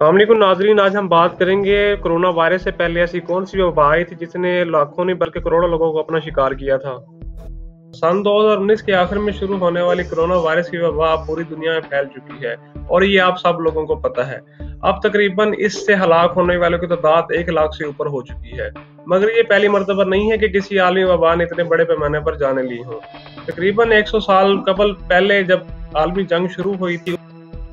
अस्सलाम वालेकुम नाज़रीन, आज हम बात करेंगे कोरोना वायरस से पहले ऐसी कौन सी वबा आई थी जिसने लाखों नहीं बल्कि करोड़ों लोगों को अपना शिकार किया था। सन 2019 के आखिर में शुरू होने वाली कोरोना वायरस की वबा अब पूरी दुनिया में फैल चुकी है और ये आप सब लोगों को पता है। अब तकरीबन इससे हलाक होने वालों की तादाद 1 लाख से ऊपर हो चुकी है। मगर ये पहली मर्तबा नहीं है कि किसी आलमी वबा ने इतने बड़े पैमाने पर जानें ली हों। तकरीबन 100 साल कबल पहले जब आलमी जंग शुरू हुई थी,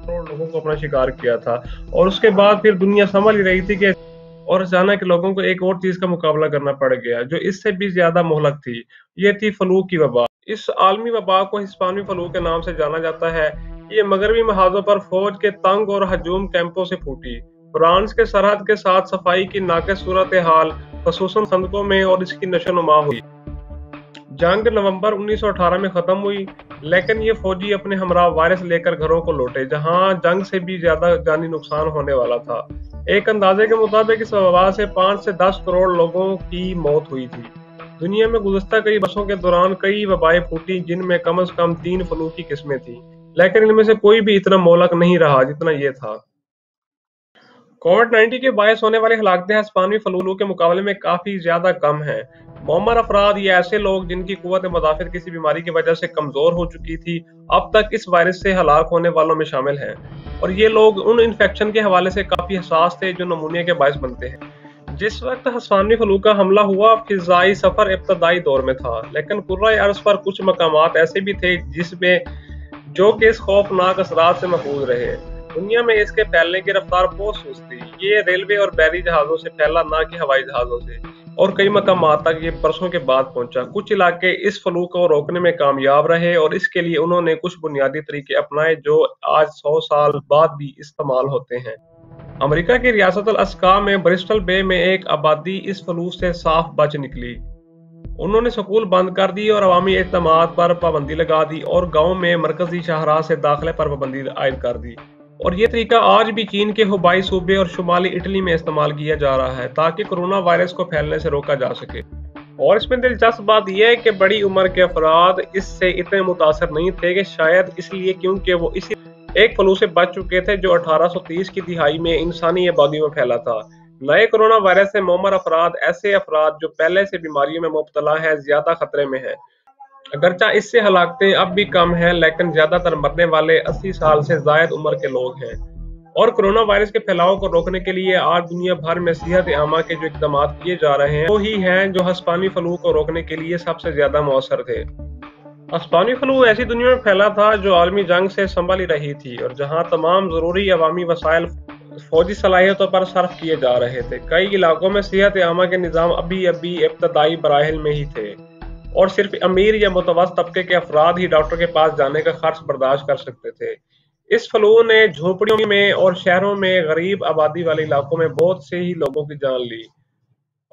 करोड़ लोगों को अपना शिकार किया था और उसके बाद फिर दुनिया समझ रही थी कि और अचानक लोगों को एक और चीज का मुकाबला करना पड़ गया जो इससे भी ज्यादा मोहलक थी। ये थी फ्लू की वबा। इस आलमी वबा को हिस्पानी फ्लू के नाम से जाना जाता है। ये मगरबी महाजों पर फौज के तंग और हजूम कैंपों से फूटी। फ्रांस के सरहद के साथ सफाई की नाक़िस सूरत हाल खसूसन संदकों में और इसकी नशोनुमा हुई। जंग नवंबर 1918 में खत्म हुई, लेकिन ये फौजी अपने हमरा वायरस लेकर घरों को लौटे, जहां जंग से भी ज्यादा जानी नुकसान होने वाला था। एक अंदाजे के मुताबिक इस वबा से 5 से 10 करोड़ लोगों की मौत हुई थी। दुनिया में गुज़श्ता कई बरसों के दौरान कई वबाएं फूटी, जिनमें कम से कम 3 फ्लू की किस्में थीं, लेकिन इनमें से कोई भी इतना मोहलक नहीं रहा जितना ये था। कोविड-19 के बायस होने वाली हलाकतें हिस्पानी फ्लू के मुकाबले में काफ़ी ज़्यादा कम हैं। मुअम्मर अफराद या ऐसे लोग जिनकी कुव्वत मुदाफ़त किसी बीमारी की वजह से कमज़ोर हो चुकी थी, अब तक इस वायरस से हलाक होने वालों में शामिल हैं। और ये लोग उन इन्फेक्शन के हवाले से काफ़ी हसास थे जो नमूने के बायस बनते हैं। जिस वक्त हिस्पानी फ्लू का हमला हुआ, फ़िज़ाई सफ़र इब्तदाई दौर में था, लेकिन कुर्राए अर्ज़ पर कुछ मकामात ऐसे भी थे जिसमें जो कि इस खौफनाक असरात से महफूज रहे। दुनिया में इसके फैलने की रफ्तार बहुत सुस्त थी। ये रेलवे और बहरी जहाजों से फैला, ना कि हवाई जहाजों से, और कई मकामात तक ये बरसों के बाद पहुंचा। कुछ इलाके इस फ्लू को रोकने में कामयाब रहे और इसके लिए उन्होंने कुछ बुनियादी तरीके अपनाए जो आज 100 साल बाद भी इस्तेमाल होते हैं। अमेरिका की रियासत अल अस्का में ब्रिस्टल बे में एक आबादी इस फ्लू से साफ बच निकली। उन्होंने स्कूल बंद कर दिए और अवामी इज्तिमात पर पाबंदी लगा दी और गाँव में मरकजी शाहराह से दाखिले पर पाबंदी आयद कर दी। और ये तरीका आज भी चीन के हुबाई सूबे और शुमाली इटली में इस्तेमाल किया जा रहा है ताकि कोरोना वायरस को फैलने से रोका जा सके। और इसमें दिलचस्प बात यह है कि बड़ी उम्र के अफराद इससे इतने मुतासर नहीं थे, कि शायद इसलिए क्योंकि वो इसी एक फ्लू से बच चुके थे जो 1830 की दिहाई में इंसानी आबादी में फैला था। नए कोरोना वायरस से मुअम्मर अफराद ऐसे अफराद जो पहले से बीमारियों में मुब्तला हैं ज्यादा खतरे में हैं। अगरचा इससे हलाकतें अब भी कम हैं, लेकिन ज्यादातर मरने वाले 80 साल से जायद उम्र के लोग हैं। और कोरोना वायरस के फैलाव को रोकने के लिए आज दुनिया भर में सेहत आमा के जो इकदाम किए जा रहे हैं वो ही हैं जो हिस्पानी फ्लू को रोकने के लिए सबसे ज्यादा मौसर थे। हिस्पानी फ्लू ऐसी दुनिया में फैला था जो आलमी जंग से संभल ही रही थी और जहां तमाम जरूरी अवामी वसाइल फौजी सलाहियतों पर सर्फ किए जा रहे थे। कई इलाकों में सेहत आमा के निज़ाम अभी इब्तदाई मराहिल में ही थे और सिर्फ अमीर या मुतवस्सित तबके के अफराद ही डॉक्टर के पास जाने का खर्च बर्दाश्त कर सकते थे। इस फ्लू ने झोपड़ियों में और शहरों में गरीब आबादी वाले इलाकों में बहुत से ही लोगों की जान ली।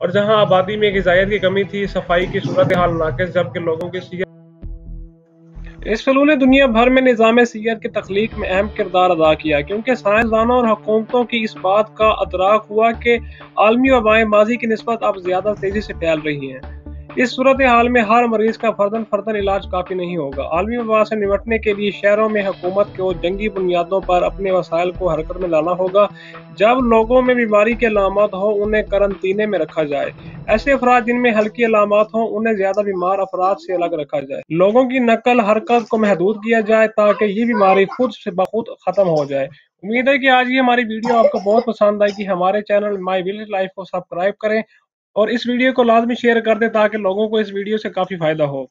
और जहां आबादी में ग़िज़ाइयत की कमी थी, सफाई की सूरत हाल नाक़िस, जबकि लोगों की सेहत। इस फ्लू ने दुनिया भर में निज़ाम सेहत की तख्लीक में अहम किरदार अदा किया, क्योंकि साइंसदानों और हुकूमतों की इस बात का अदराक हुआ कि आलमी वबाएं माजी की निस्बत अब ज़्यादा तेज़ी से फैल रही हैं। इस सूरत हाल में हर मरीज का फर्दन इलाज काफ़ी नहीं होगा। आलमी वबा से निपटने के लिए शहरों में हुकूमत को जंगी बुनियादों पर अपने वसाइल को हरकत में लाना होगा। जब लोगों में बीमारी के अलामात हों, उन्हें करंतीने में रखा जाए। ऐसे अफराद जिनमें हल्की अलामात हों, उन्हें ज्यादा बीमार अफराद से अलग रखा जाए। लोगों की नकल हरकत को महदूद किया जाए ताकि ये बीमारी खुद से बखुद खत्म हो जाए। उम्मीद है कि आज ये हमारी वीडियो आपको बहुत पसंद आएगी। हमारे चैनल माई विलेज लाइफ को सब्सक्राइब करें और इस वीडियो को लाजमी शेयर कर दें ताकि लोगों को इस वीडियो से काफ़ी फ़ायदा हो।